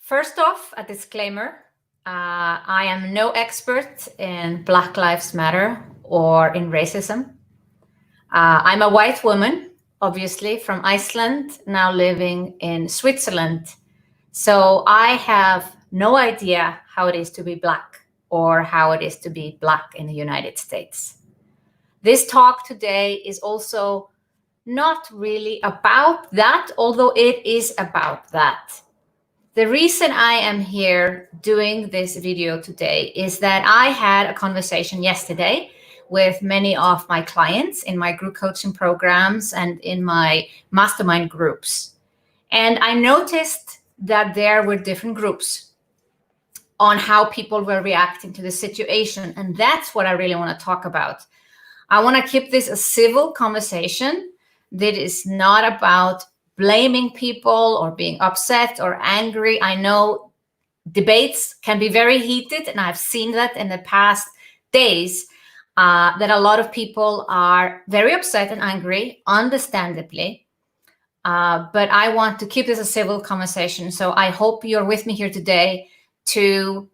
First off, a disclaimer. I am no expert in Black Lives Matter or in racism. I'm a white woman, obviously, from Iceland, now living in Switzerland. So I have no idea how it is to be Black or how it is to be Black in the United States. This talk today is also not really about that, although it is about that. The reason I am here doing this video today is that I had a conversation yesterday with many of my clients in my group coaching programs and in my mastermind groups. And I noticed that there were different groups on how people were reacting to the situation. And that's what I really want to talk about. I want to keep this a civil conversation that is not about blaming people or being upset or angry. I know debates can be very heated, and I've seen that in the past days, that a lot of people are very upset and angry, understandably. But I want to keep this a civil conversation. So I hope you're with me here today to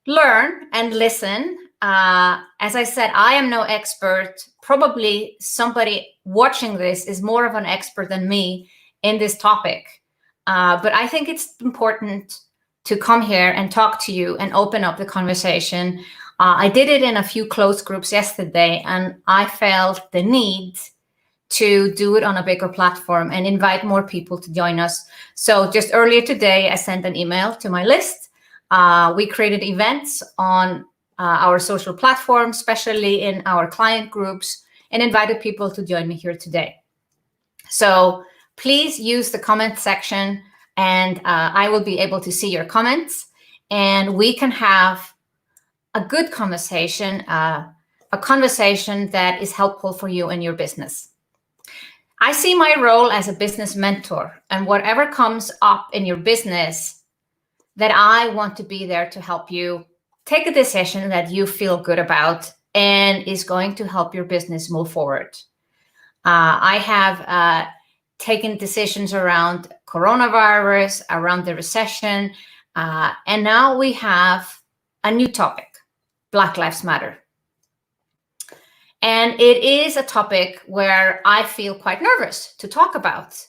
learn and listen. As I said, I am no expert. Probably somebody watching this is more of an expert than me in this topic. But I think it's important to come here and talk to you and open up the conversation. I did it in a few closed groups yesterday, and I felt the need to do it on a bigger platform and invite more people to join us. So just earlier today, I sent an email to my list. We created events on our social platforms, especially in our client groups, and invited people to join me here today. So please use the comment section, and I will be able to see your comments, and we can have a good conversation, a conversation that is helpful for you and your business. I see my role as a business mentor, and whatever comes up in your business, that I want to be there to help you take a decision that you feel good about and is going to help your business move forward. I have taken decisions around coronavirus, around the recession, and now we have a new topic, Black Lives Matter. And it is a topic where I feel quite nervous to talk about.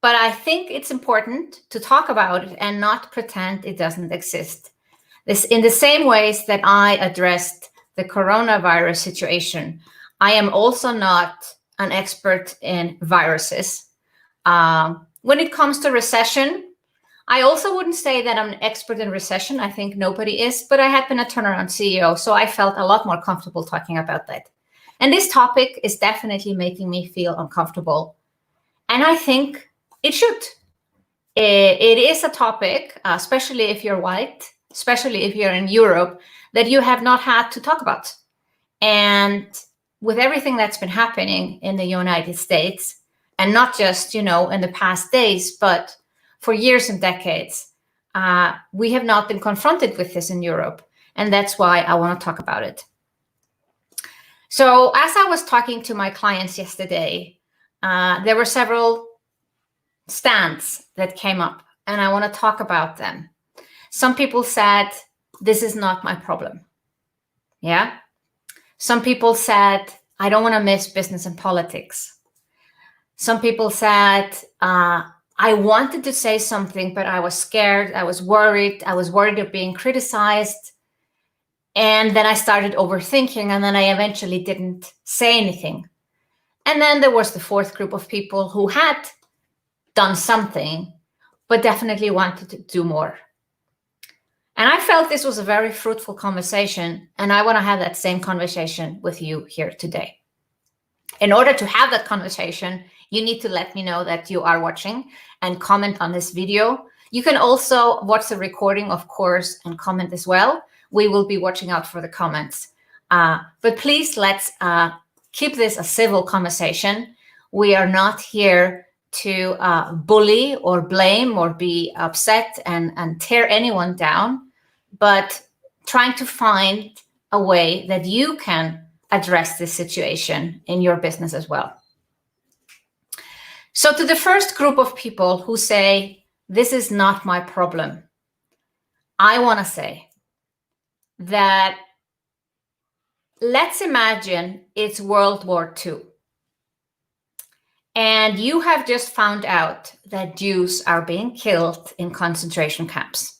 But I think it's important to talk about it and not pretend it doesn't exist. This, in the same ways that I addressed the coronavirus situation, I am also not an expert in viruses. When it comes to recession, I also wouldn't say that I'm an expert in recession. I think nobody is, but I had been a turnaround CEO, so I felt a lot more comfortable talking about that. And this topic is definitely making me feel uncomfortable. And I think it should. It is a topic, especially if you're white, especially if you're in Europe, that you have not had to talk about. And with everything that's been happening in the United States, and not just, in the past days, but for years and decades, we have not been confronted with this in Europe. And that's why I want to talk about it. So as I was talking to my clients yesterday, there were several stands that came up, and I want to talk about them. Some people said, this is not my problem. Yeah. Some people said, I don't want to miss business and politics. Some people said, I wanted to say something, but I was scared. I was worried. I was worried of being criticized. And then I started overthinking, and then I eventually didn't say anything. And then there was the fourth group of people who had done something, but definitely wanted to do more. And I felt this was a very fruitful conversation, and I want to have that same conversation with you here today. In order to have that conversation, you need to let me know that you are watching and comment on this video. You can also watch the recording, of course, and comment as well. We will be watching out for the comments. But please, let's keep this a civil conversation. We are not here to bully or blame or be upset and tear anyone down, but trying to find a way that you can address this situation in your business as well. So to the first group of people who say, this is not my problem. I want to say that let's imagine it's World War II. And you have just found out that Jews are being killed in concentration camps.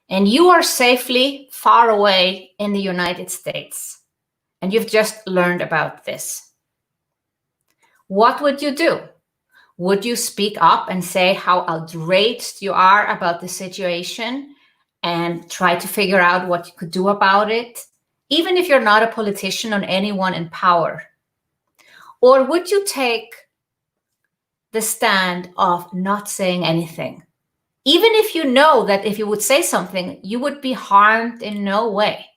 And you are safely far away in the United States. And you've just learned about this. What would you do? Would you speak up and say how outraged you are about the situation and try to figure out what you could do about it, even if you're not a politician or anyone in power? Or would you take the stand of not saying anything, even if you know that if you would say something, you would be harmed in no way?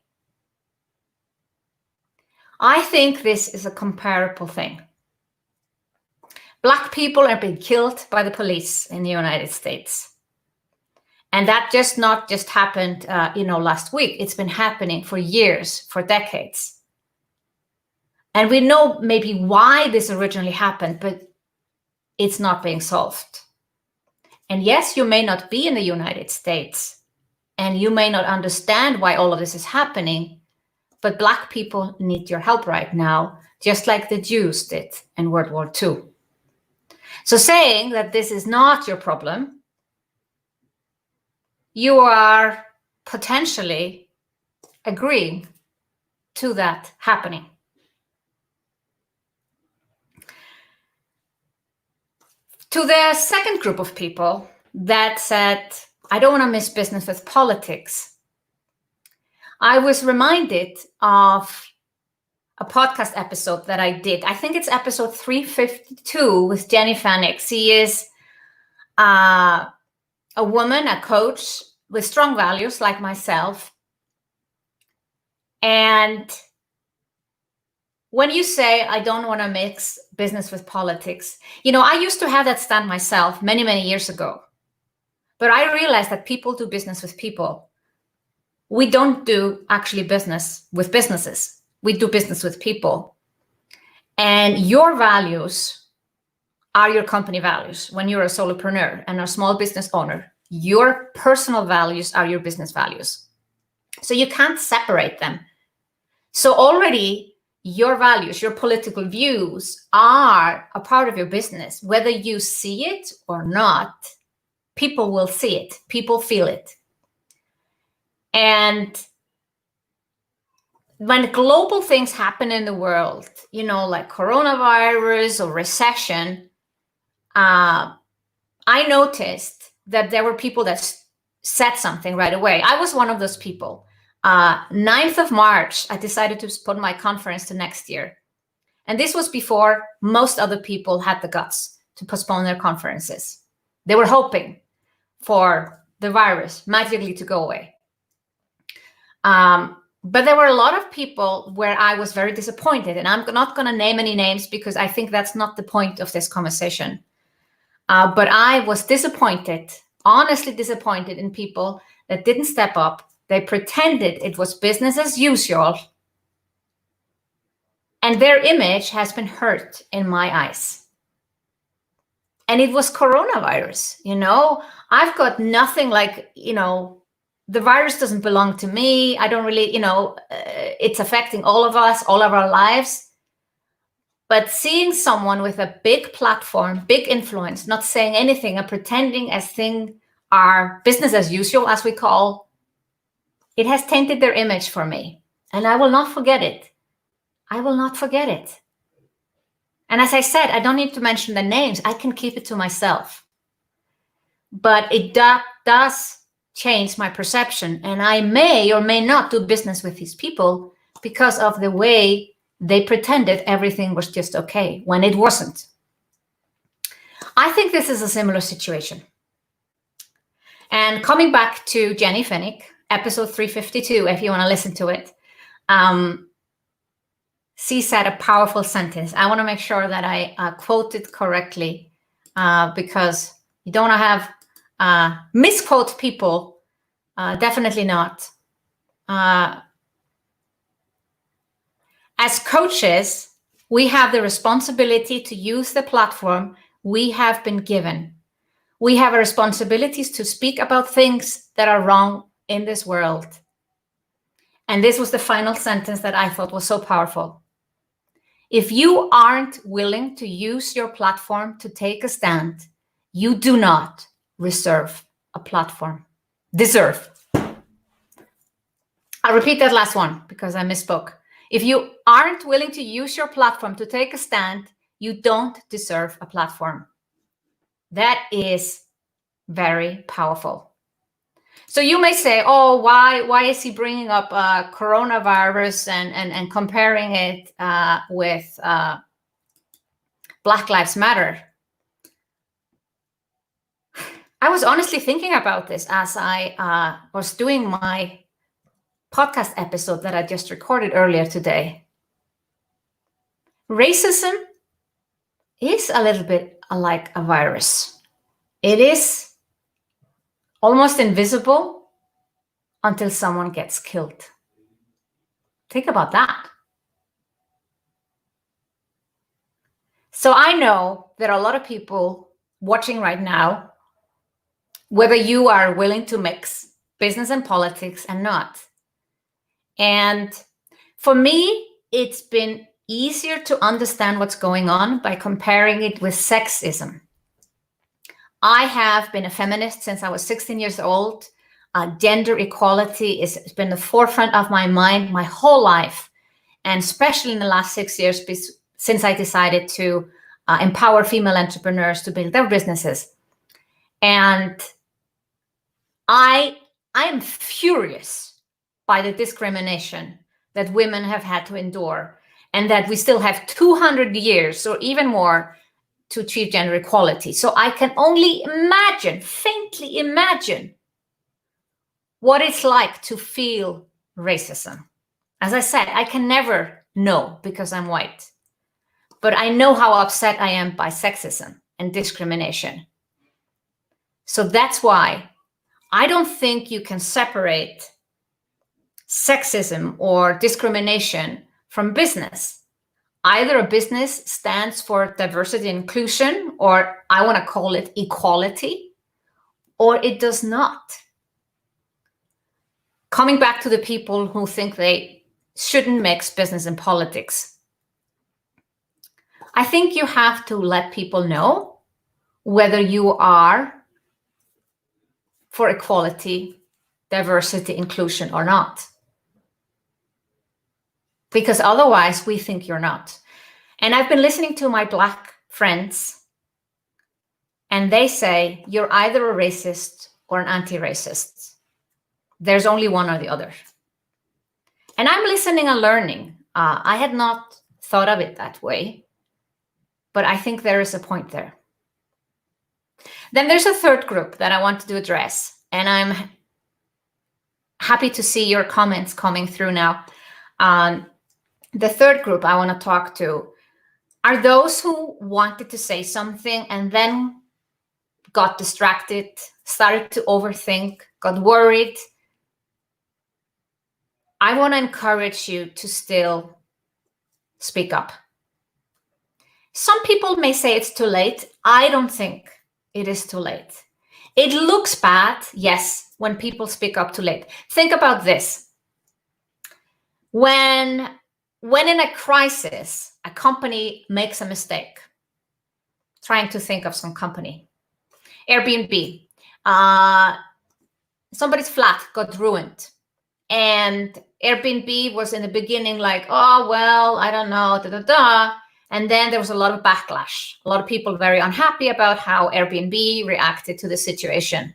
I think this is a comparable thing. Black people are being killed by the police in the United States. And that not just happened, last week. It's been happening for years, for decades. And we know maybe why this originally happened, but it's not being solved. And yes, you may not be in the United States, and you may not understand why all of this is happening, but Black people need your help right now, just like the Jews did in World War II. So saying that this is not your problem, you are potentially agreeing to that happening. To the second group of people that said, I don't want to miss business with politics, I was reminded of a podcast episode that I did. I think it's episode 352 with Jenny Fenwick. She is a woman, a coach with strong values like myself. And when you say, I don't want to mix business with politics, I used to have that stand myself many, many years ago. But I realized that people do business with people. We don't do actually business with businesses. We do business with people. And your values are your company values. When you're a solopreneur and a small business owner, your personal values are your business values. So you can't separate them. So already your values, your political views are a part of your business. Whether you see it or not, people will see it. People feel it. And when global things happen in the world, like coronavirus or recession, I noticed that there were people that said something right away. I was one of those people. 9th of March, I decided to postpone my conference to next year. And this was before most other people had the guts to postpone their conferences. They were hoping for the virus magically to go away. But there were a lot of people where I was very disappointed, and I'm not going to name any names because I think that's not the point of this conversation. But I was disappointed, honestly disappointed in people that didn't step up. They pretended it was business as usual, and their image has been hurt in my eyes. And it was coronavirus, I've got nothing like, the virus doesn't belong to me. I don't really, it's affecting all of us, all of our lives. But seeing someone with a big platform, big influence, not saying anything and pretending as things are business as usual, as we call, it has tainted their image for me. And I will not forget it. I will not forget it. And as I said, I don't need to mention the names. I can keep it to myself. But it does change my perception, and I may or may not do business with these people because of the way they pretended everything was just okay when it wasn't. I think this is a similar situation. And coming back to Jenny Fenwick, episode 352, if you want to listen to it, she said a powerful sentence. I want to make sure that I quote it correctly because you don't want to have misquote people, definitely not. As coaches, we have the responsibility to use the platform we have been given. We have a responsibility to speak about things that are wrong in this world. And this was the final sentence that I thought was so powerful. If you aren't willing to use your platform to take a stand, you do not deserve a platform. I'll repeat that last one because I misspoke. If you aren't willing to use your platform to take a stand, you don't deserve a platform. That is very powerful. So you may say, oh, why is he bringing up coronavirus and comparing it with Black Lives Matter? I was honestly thinking about this as I was doing my podcast episode that I just recorded earlier today. Racism is a little bit like a virus. It is almost invisible until someone gets killed. Think about that. So I know there are a lot of people watching right now, whether you are willing to mix business and politics and not. And for me, it's been easier to understand what's going on by comparing it with sexism. I have been a feminist since I was 16 years old. Gender equality has been the forefront of my mind my whole life, and especially in the last 6 years since I decided to empower female entrepreneurs to build their businesses. And I am furious by the discrimination that women have had to endure, and that we still have 200 years or even more to achieve gender equality. So I can only imagine, faintly imagine, what it's like to feel racism. As I said, I can never know because I'm white, but I know how upset I am by sexism and discrimination. So that's why I don't think you can separate sexism or discrimination from business. Either a business stands for diversity and inclusion, or I want to call it equality, or it does not. Coming back to the people who think they shouldn't mix business and politics, I think you have to let people know whether you are for equality, diversity, inclusion or not. Because otherwise we think you're not. And I've been listening to my Black friends, and they say you're either a racist or an anti-racist. There's only one or the other. And I'm listening and learning. I had not thought of it that way, but I think there is a point there. Then there's a third group that I wanted to address, and I'm happy to see your comments coming through now. The third group I want to talk to are those who wanted to say something and then got distracted, started to overthink, got worried. I want to encourage you to still speak up. Some people may say it's too late. I don't think it is too late. It looks bad, yes, when people speak up too late. Think about this. When in a crisis, a company makes a mistake, trying to think of some company. Airbnb, somebody's flat got ruined. And Airbnb was in the beginning like, oh, well, I don't know, And then there was a lot of backlash. A lot of people very unhappy about how Airbnb reacted to the situation.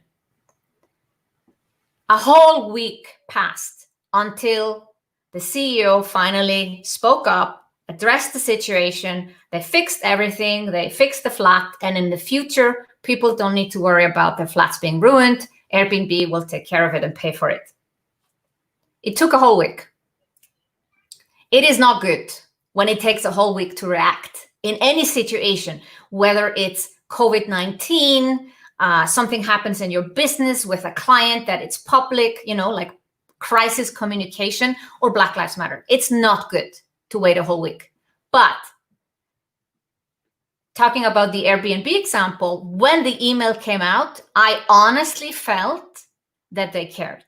A whole week passed until the CEO finally spoke up, addressed the situation. They fixed everything. They fixed the flat. And in the future, people don't need to worry about their flats being ruined. Airbnb will take care of it and pay for it. It took a whole week. It is not good when it takes a whole week to react in any situation, whether it's COVID-19, something happens in your business with a client that it's public, like crisis communication, or Black Lives Matter. It's not good to wait a whole week. But talking about the Airbnb example, when the email came out, I honestly felt that they cared.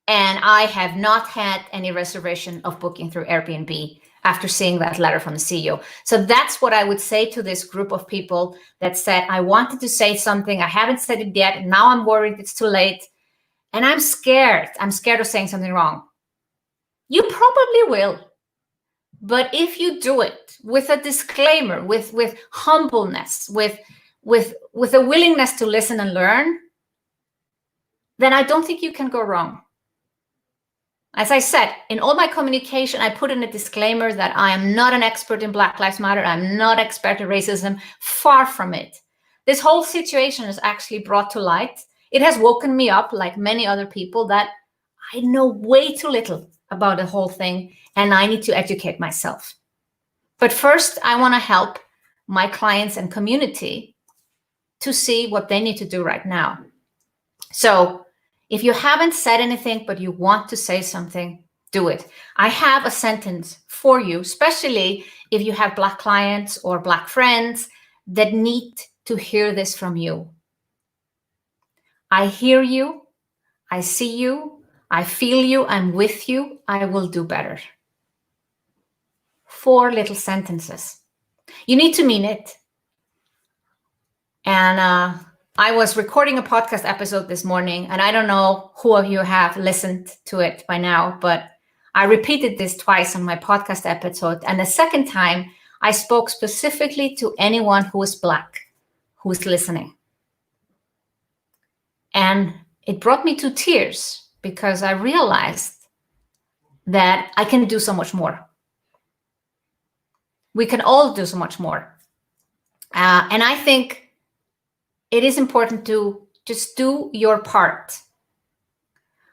And I have not had any reservation of booking through Airbnb after seeing that letter from the CEO. So that's what I would say to this group of people that said, I wanted to say something, I haven't said it yet, now I'm worried it's too late, and I'm scared. I'm scared of saying something wrong. You probably will. But if you do it with a disclaimer, with humbleness, with a willingness to listen and learn, then I don't think you can go wrong. As I said, in all my communication, I put in a disclaimer that I am not an expert in Black Lives Matter. I'm not an expert in racism. Far from it. This whole situation is actually brought to light. It has woken me up, like many other people, that I know way too little about the whole thing, and I need to educate myself. But first, I want to help my clients and community to see what they need to do right now. So if you haven't said anything, but you want to say something, do it. I have a sentence for you, especially if you have Black clients or Black friends that need to hear this from you. I hear you. I see you. I feel you. I'm with you. I will do better. 4 little sentences. You need to mean it. And I was recording a podcast episode this morning, and I don't know who of you have listened to it by now, but I repeated this twice on my podcast episode. And the second time, I spoke specifically to anyone who is Black, who is listening. And it brought me to tears because I realized that I can do so much more. We can all do so much more. And I think it is important to just do your part.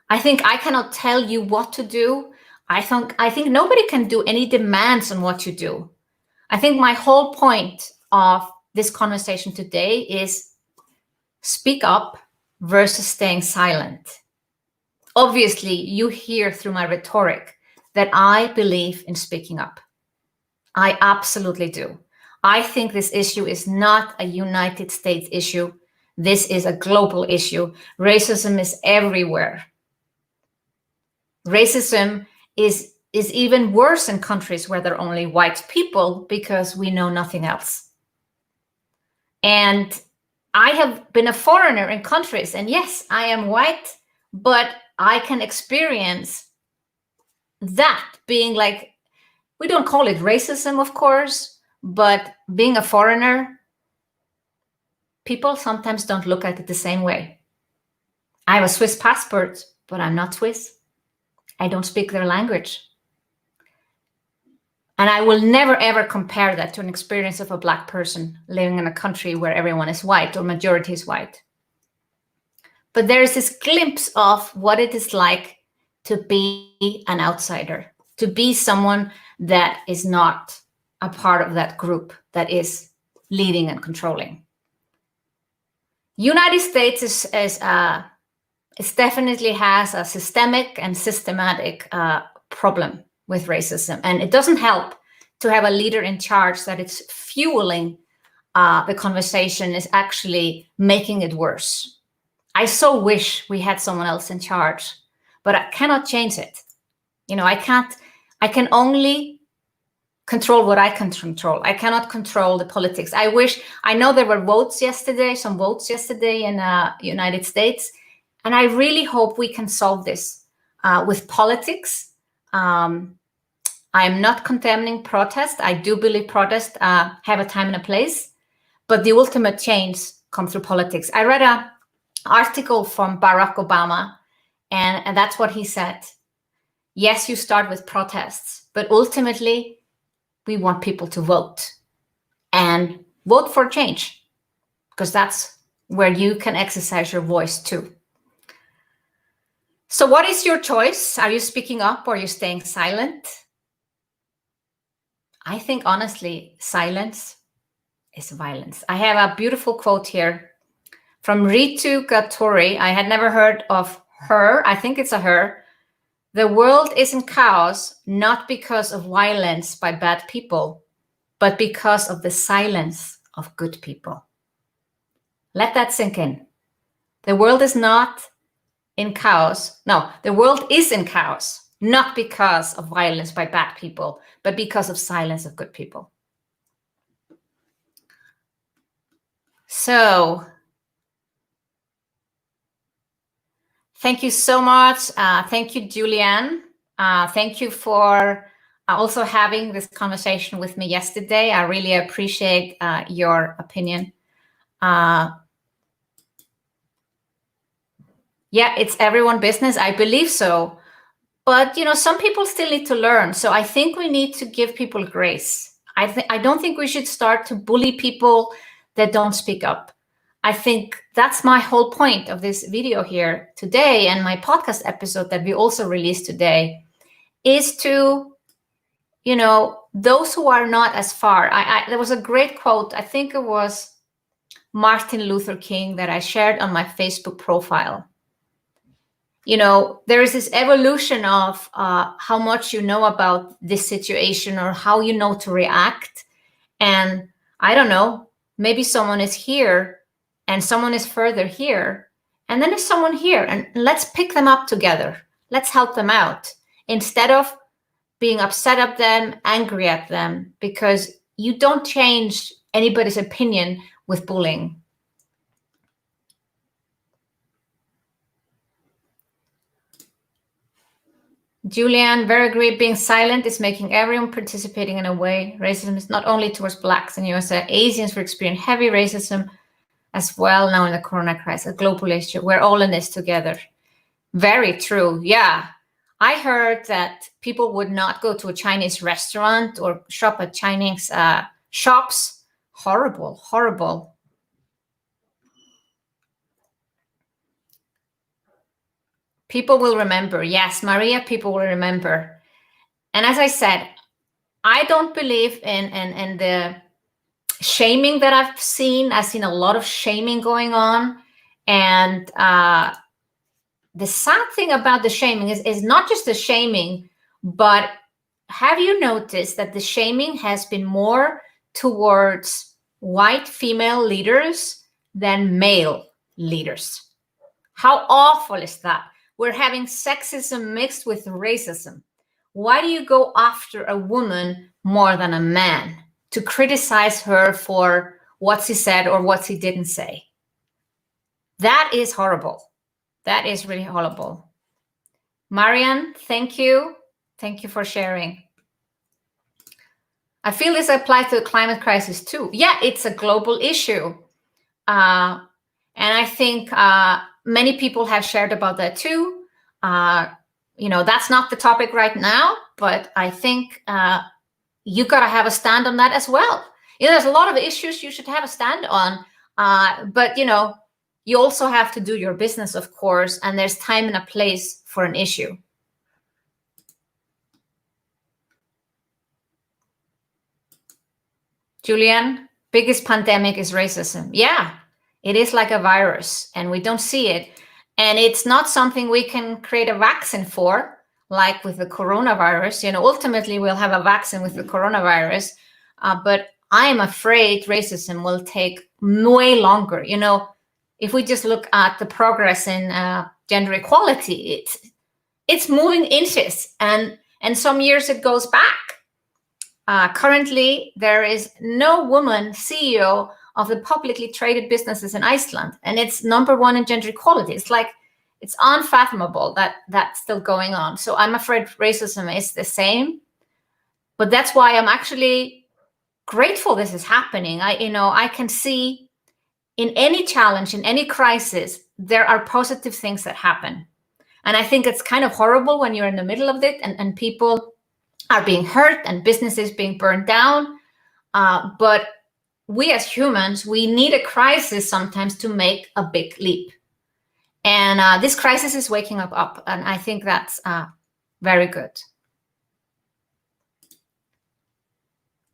I think I cannot tell you what to do. I think nobody can do any demands on what you do. I think my whole point of this conversation today is speak up versus staying silent. Obviously, you hear through my rhetoric that I believe in speaking up. I absolutely do. I think this issue is not a United States issue. This is a global issue. Racism is everywhere. Racism is even worse in countries where there are only white people because we know nothing else. And I have been a foreigner in countries, and yes, I am white, but I can experience that being like, we don't call it racism, of course, but being a foreigner, people sometimes don't look at it the same way. I have a Swiss passport, but I'm not Swiss. I don't speak their language. And I will never, ever compare that to an experience of a Black person living in a country where everyone is white or majority is white. But there is this glimpse of what it is like to be an outsider, to be someone that is not a part of that group that is leading and controlling. United States is definitely has a systemic and systematic problem with racism. And it doesn't help to have a leader in charge that is fueling the conversation, is actually making it worse. I so wish we had someone else in charge, but I cannot change it. I can only control what I can control. I cannot control the politics. I know there were some votes yesterday in United States, and I really hope we can solve this with politics. I am not condemning protest. I do believe protests have a time and a place, but the ultimate change comes through politics. I read an article from Barack Obama, and that's what he said. Yes, you start with protests, but ultimately, we want people to vote and vote for change, because that's where you can exercise your voice too. So what is your choice? Are you speaking up or are you staying silent? I think, honestly, silence is violence. I have a beautiful quote here from Ritu Gatori. I had never heard of her. I think it's a her. The world is in chaos, not because of violence by bad people, but because of the silence of good people. Let that sink in. The world is not in chaos. No, the world is in chaos, not because of violence by bad people, but because of silence of good people. So, thank you so much. Thank you, Julianne. Thank you for also having this conversation with me yesterday. I really appreciate your opinion. Yeah, it's everyone's business. I believe so. But, some people still need to learn. So I think we need to give people grace. I don't think we should start to bully people that don't speak up. I think that's my whole point of this video here today, and my podcast episode that we also released today, is to, those who are not as far. There was a great quote. I think it was Martin Luther King that I shared on my Facebook profile. There is this evolution of how much you know about this situation or how you know to react. And I don't know, maybe someone is here and someone is further here. And then there's someone here, and let's pick them up together. Let's help them out instead of being upset at them, angry at them, because you don't change anybody's opinion with bullying. Julianne, very agree. Being silent is making everyone participating in a way. Racism is not only towards Blacks in USA. Asians will experience heavy racism as well now in the corona crisis, a global issue. We're all in this together. Very true. Yeah. I heard that people would not go to a Chinese restaurant or shop at Chinese shops. Horrible, horrible. People will remember. Yes, Maria, people will remember. And as I said, I don't believe in the shaming that I've seen. I've seen a lot of shaming going on. And the sad thing about the shaming is not just the shaming, but have you noticed that the shaming has been more towards white female leaders than male leaders? How awful is that? We're having sexism mixed with racism. Why do you go after a woman more than a man to criticize her for what she said or what she didn't say? That is horrible. That is really horrible. Marianne, thank you. Thank you for sharing. I feel this applies to the climate crisis too. Yeah, it's a global issue. And I think many people have shared about that too. That's not the topic right now, but I think you got to have a stand on that as well. There's a lot of issues you should have a stand on, but you also have to do your business, of course, and there's time and a place for an issue. Julianne, biggest pandemic is racism. Yeah, it is like a virus and we don't see it. And it's not something we can create a vaccine for, like with the coronavirus. Ultimately we'll have a vaccine with the coronavirus, but I am afraid racism will take way longer. If we just look at the progress in gender equality, it's moving inches, and some years it goes back. Currently, there is no woman CEO of the publicly traded businesses in Iceland, and it's #1 in gender equality. It's unfathomable that that's still going on. So I'm afraid racism is the same, but that's why I'm actually grateful this is happening. I can see in any challenge, in any crisis, there are positive things that happen. And I think it's kind of horrible when you're in the middle of it and people are being hurt and businesses being burned down. But we as humans, we need a crisis sometimes to make a big leap. And this crisis is waking up. And I think that's very good.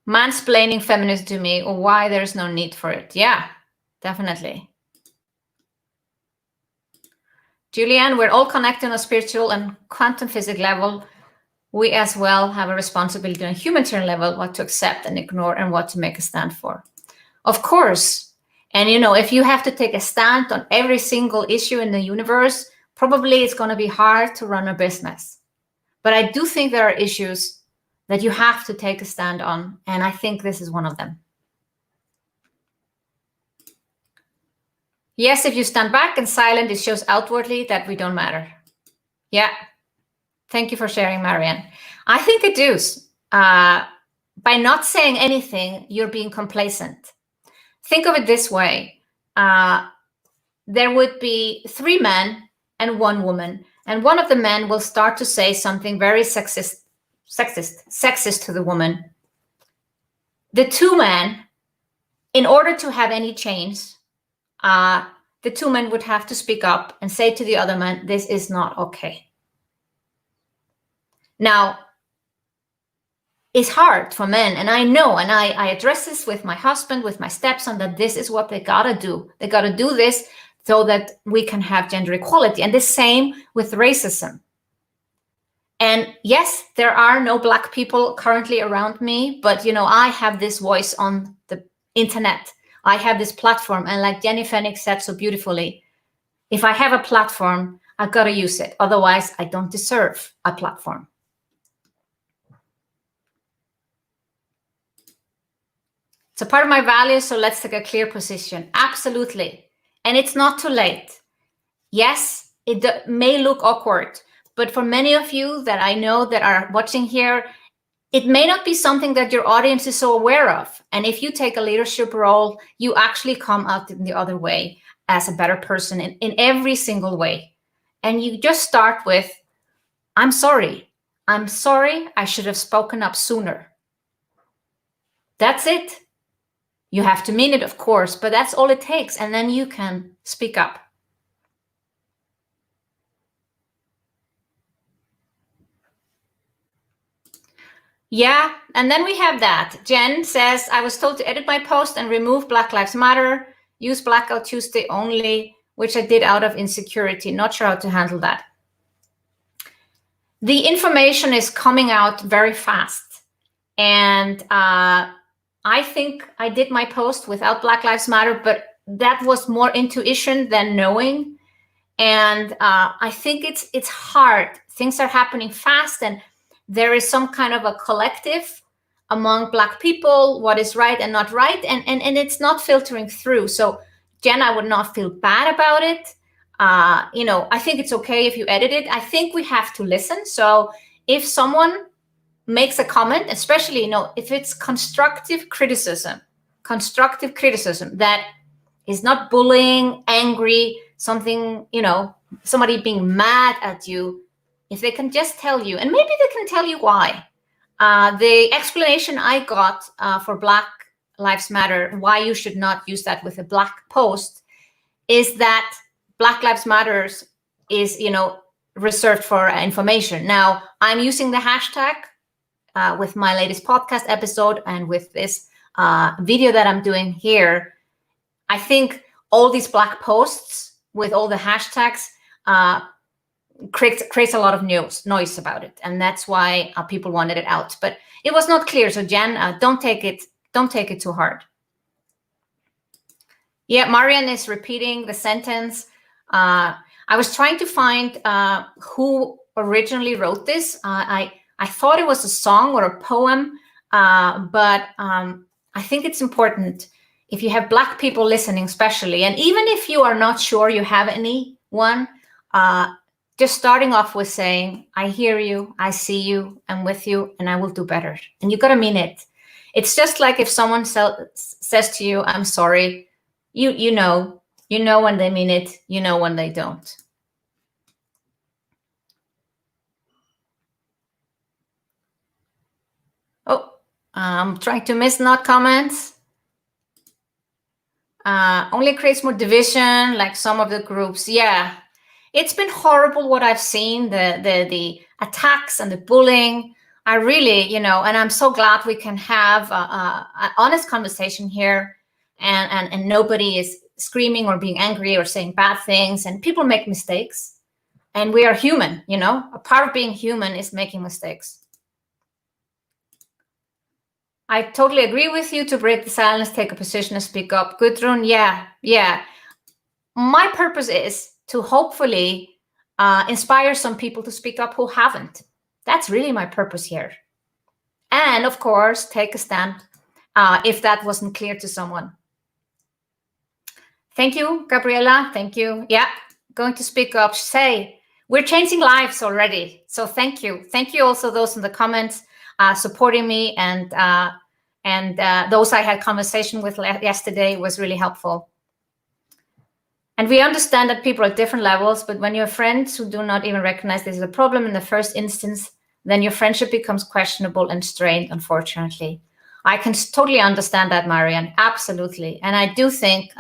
Mansplaining feminism to me, or why there's no need for it. Yeah, definitely. Julianne, we're all connected on a spiritual and quantum physics level. we as well have a responsibility on a humanitarian level, what to accept and ignore and what to make a stand for. Of course. And, if you have to take a stand on every single issue in the universe, probably it's going to be hard to run a business. But I do think there are issues that you have to take a stand on. And I think this is one of them. Yes, if you stand back and silent, it shows outwardly that we don't matter. Yeah. Thank you for sharing, Marianne. I think it does. By not saying anything, you're being complacent. Think of it this way. There would be 3 men and 1 woman, and one of the men will start to say something very sexist to the woman. The 2 men, in order to have any change, the 2 men would have to speak up and say to the other man, this is not okay. Now, it's hard for men, and I know, and I address this with my husband, with my stepson, that this is what they gotta do. They gotta do this so that we can have gender equality. And the same with racism. And yes, there are no Black people currently around me, but I have this voice on the internet. I have this platform, and like Jenny Fenwick said so beautifully, if I have a platform, I've got to use it. Otherwise, I don't deserve a platform. It's a part of my values, so let's take a clear position. Absolutely. And it's not too late. Yes, it may look awkward, but for many of you that I know that are watching here, it may not be something that your audience is so aware of. And if you take a leadership role, you actually come out in the other way as a better person in every single way. And you just start with, I'm sorry. I'm sorry, I should have spoken up sooner. That's it. You have to mean it, of course, but that's all it takes. And then you can speak up. Yeah, and then we have that. Jen says, I was told to edit my post and remove Black Lives Matter, use Blackout Tuesday only, which I did out of insecurity. Not sure how to handle that. The information is coming out very fast. And I think I did my post without Black Lives Matter, but that was more intuition than knowing. And I think it's hard. Things are happening fast, and there is some kind of a collective among Black people, what is right and not right, and it's not filtering through. So, Jen, I would not feel bad about it. I think it's okay if you edit it. I think we have to listen. So if someone makes a comment, especially, if it's constructive criticism that is not bullying, angry, something, somebody being mad at you, if they can just tell you, and maybe they can tell you why. The explanation I got for Black Lives Matter, why you should not use that with a Black post, is that Black Lives Matters is, reserved for information. Now, I'm using the hashtag with my latest podcast episode and with this video that I'm doing here. I think all these Black posts with all the hashtags creates a lot of noise about it, and that's why people wanted it out. But it was not clear. So Jen, don't take it too hard. Yeah, Marianne is repeating the sentence. I was trying to find who originally wrote this. I thought it was a song or a poem, but I think it's important if you have Black people listening, especially, and even if you are not sure you have anyone, just starting off with saying, I hear you, I see you, I'm with you, and I will do better. And you got to mean it. It's just like if someone says to you, I'm sorry, you know when they mean it, you know when they don't. Oh, I'm trying to miss not comments. Only creates more division, like some of the groups. Yeah. It's been horrible what I've seen, the attacks and the bullying. I really, and I'm so glad we can have an honest conversation here, and nobody is screaming or being angry or saying bad things, and people make mistakes, and we are human, a part of being human is making mistakes. I totally agree with you. To break the silence, take a position and speak up. Gudrun, yeah. My purpose is to hopefully inspire some people to speak up who haven't. That's really my purpose here. And of course, take a stand if that wasn't clear to someone. Thank you, Gabriela. Thank you. Yeah, going to speak up. Say, we're changing lives already. So thank you. Thank you also those in the comments supporting me, and those I had conversation with yesterday was really helpful. And we understand that people are at different levels, but when you have friends who do not even recognize this is a problem in the first instance, then your friendship becomes questionable and strained, unfortunately. I can totally understand that, Marianne, absolutely. And I do think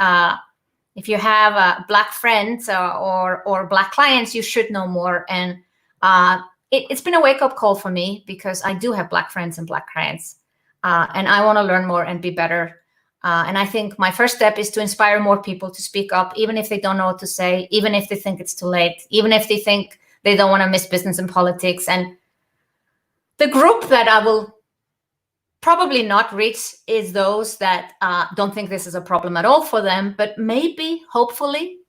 if you have Black friends or Black clients, you should know more. And it's been a wake-up call for me, because I do have Black friends and Black clients, and I want to learn more and be better. And I think my first step is to inspire more people to speak up, even if they don't know what to say, even if they think it's too late, even if they think they don't want to miss business and politics. And the group that I will probably not reach is those that don't think this is a problem at all for them, but maybe, hopefully,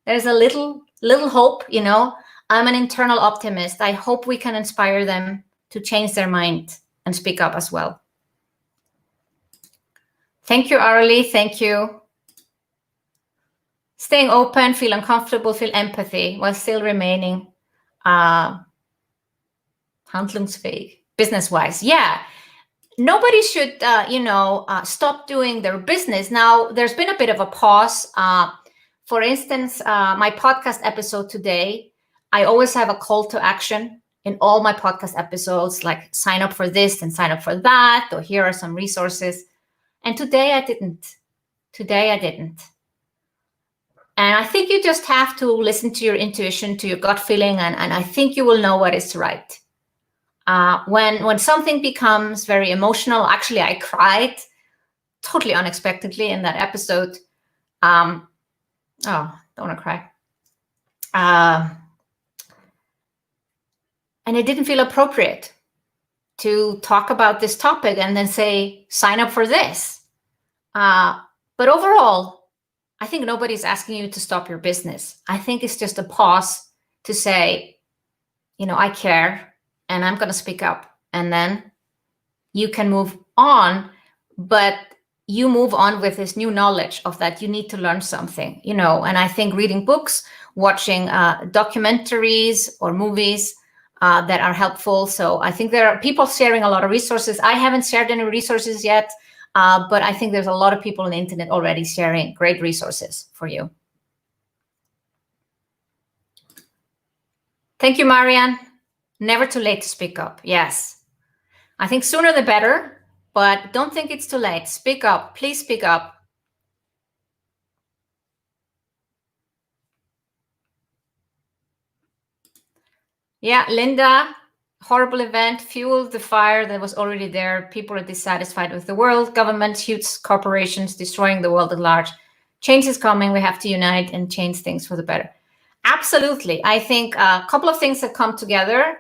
there's a little hope, you know. I'm an internal optimist. I hope we can inspire them to change their mind and speak up as well. Thank you, Arlie. Thank you. Staying open, feel uncomfortable, feel empathy while still remaining handlungsfähig, business-wise. Yeah, nobody should, stop doing their business. Now, there's been a bit of a pause. For instance, my podcast episode today, I always have a call to action in all my podcast episodes, like sign up for this and sign up for that, or here are some resources. And today I didn't. And I think you just have to listen to your intuition, to your gut feeling, and I think you will know what is right. When something becomes very emotional, actually I cried totally unexpectedly in that episode. Don't want to cry. And it didn't feel appropriate to talk about this topic and then say, sign up for this. But overall, I think nobody's asking you to stop your business. I think it's just a pause to say, I care and I'm going to speak up. And then you can move on, but you move on with this new knowledge of that you need to learn something, and I think reading books, watching documentaries or movies that are helpful. So I think there are people sharing a lot of resources. I haven't shared any resources yet, but I think there's a lot of people on the internet already sharing great resources for you. Thank you, Marianne. Never too late to speak up. Yes. I think sooner the better, but don't think it's too late. Speak up. Please speak up. Yeah, Linda, horrible event fueled the fire that was already there. People are dissatisfied with the world, governments, huge corporations destroying the world at large. Change is coming. We have to unite and change things for the better. Absolutely. I think a couple of things have come together.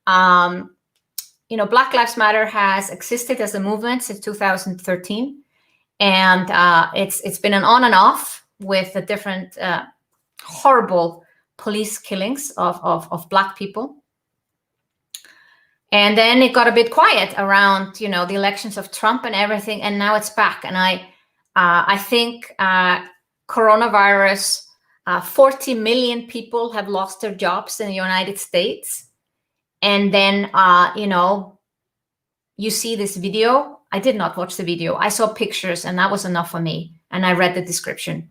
Black Lives Matter has existed as a movement since 2013. And it's been an on and off with the different horrible police killings of Black people. And then it got a bit quiet around, the elections of Trump and everything. And now it's back. And I think coronavirus, 40 million people have lost their jobs in the United States. And then, you see this video. I did not watch the video. I saw pictures and that was enough for me. And I read the description.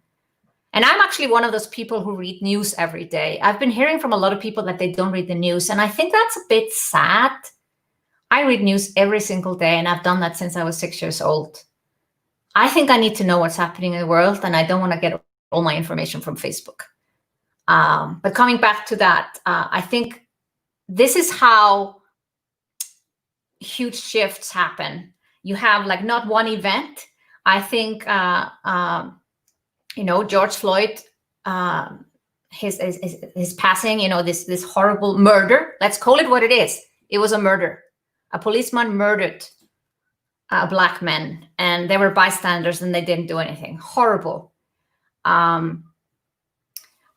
And I'm actually one of those people who read news every day. I've been hearing from a lot of people that they don't read the news. And I think that's a bit sad. I read news every single day, and I've done that since I was 6 years old. I think I need to know what's happening in the world, and I don't want to get all my information from Facebook. But coming back to that, I think this is how huge shifts happen. You have not one event. I think, George Floyd, his passing, this horrible murder. Let's call it what it is. It was a murder. A policeman murdered black men, and they were bystanders and they didn't do anything. Horrible. But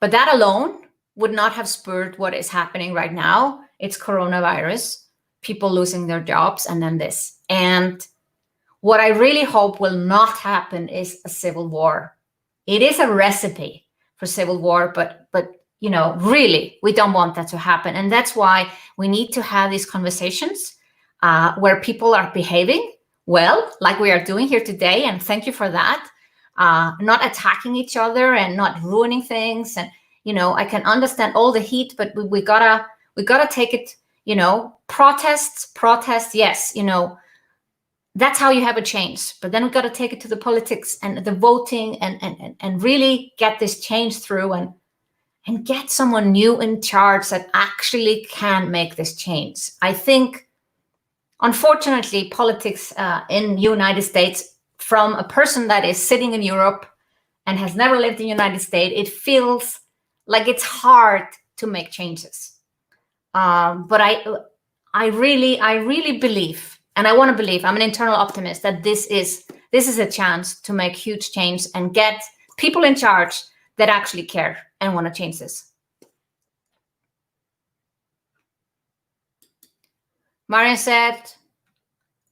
that alone would not have spurred what is happening right now. It's coronavirus, people losing their jobs, and then this. And what I really hope will not happen is a civil war. It is a recipe for civil war, but really, we don't want that to happen. And that's why we need to have these conversations where people are behaving well, like we are doing here today. And thank you for that. Not attacking each other and not ruining things. And, I can understand all the heat, but we gotta take it, protests, yes, that's how you have a change. But then we got to take it to the politics and the voting and really get this change through and get someone new in charge that actually can make this change. I think, unfortunately, politics in the United States, from a person that is sitting in Europe and has never lived in the United States, it feels like it's hard to make changes. But I really believe, and I want to believe, I'm an internal optimist, that this is a chance to make huge change and get people in charge that actually care and want to change this. Marian said,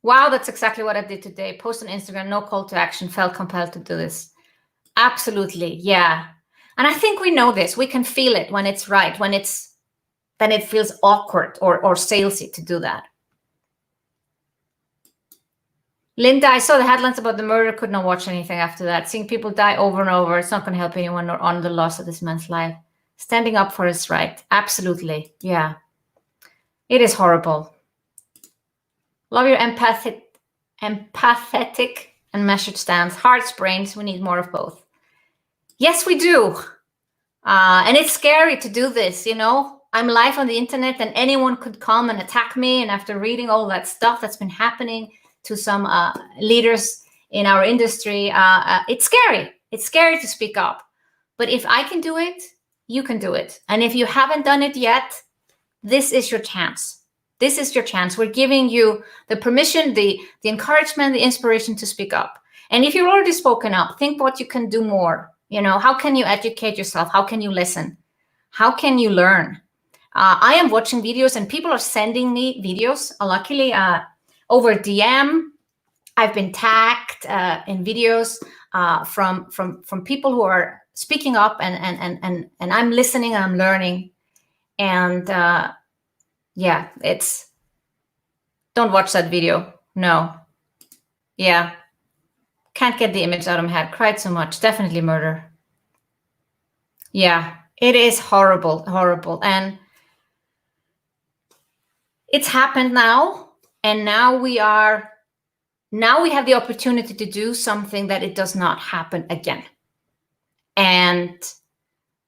wow, that's exactly what I did today. Post on Instagram, no call to action, felt compelled to do this. Absolutely, yeah. And I think we know this. We can feel it when it's right, then it feels awkward or salesy to do that. Linda, I saw the headlines about the murder, could not watch anything after that. Seeing people die over and over, it's not going to help anyone or on the loss of this man's life. Standing up for his right. Absolutely. Yeah. It is horrible. Love your empathetic and measured stance. Hearts, brains, we need more of both. Yes, we do. And it's scary to do this, I'm live on the internet and anyone could come and attack me. And after reading all that stuff that's been happening to some leaders in our industry, it's scary. It's scary to speak up. But if I can do it, you can do it. And if you haven't done it yet, this is your chance. This is your chance. We're giving you the permission, the encouragement, the inspiration to speak up. And if you've already spoken up, think what you can do more. How can you educate yourself? How can you listen? How can you learn? I am watching videos and people are sending me videos. Luckily, over DM, I've been tagged in videos from people who are speaking up, and I'm listening and I'm learning. And yeah, don't watch that video. No. Yeah. Can't get the image out of my head. Cried so much. Definitely murder. Yeah, it is horrible, horrible. And it's happened now. And now we have the opportunity to do something that it does not happen again. And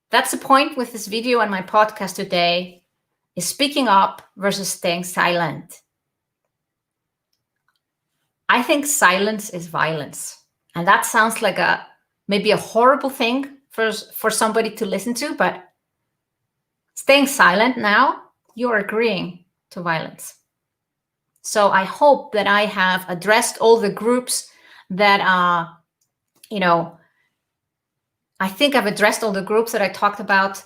that's the point with this video and my podcast today, is speaking up versus staying silent. I think silence is violence. And that sounds like maybe a horrible thing for somebody to listen to, but staying silent now, you're agreeing to violence. So I hope that I have addressed all the groups that I think I've addressed all the groups that I talked about,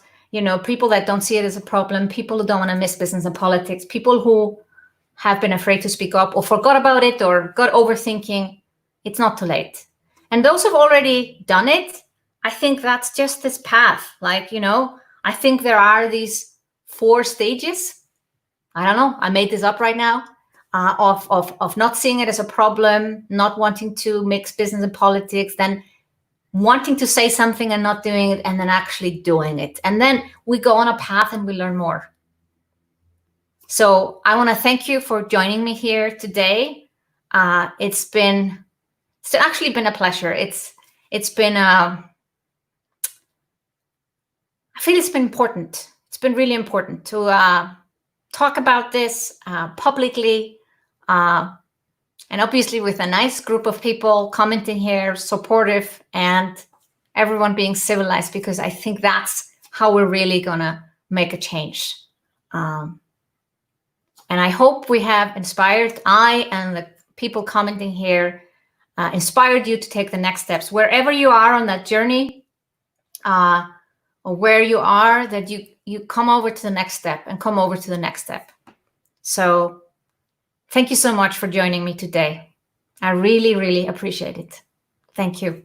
people that don't see it as a problem, people who don't want to miss business and politics, people who have been afraid to speak up or forgot about it or got overthinking. It's not too late. And those who've already done it, I think that's just this path. I think there are these 4 stages. I don't know. I made this up right now. Of not seeing it as a problem, not wanting to mix business and politics, then wanting to say something and not doing it, and then actually doing it. And then we go on a path and we learn more. So I want to thank you for joining me here today. It's actually been a pleasure. It's been I feel it's been important. It's been really important to talk about this publicly, and obviously with a nice group of people commenting here, supportive, and everyone being civilized, because I think that's how we're really gonna make a change. And I hope we have inspired, I and the people commenting here inspired you to take the next steps. Wherever you are on that journey, or where you are, that you come over to the next step and come over to the next step. So thank you so much for joining me today. I really, really appreciate it. Thank you.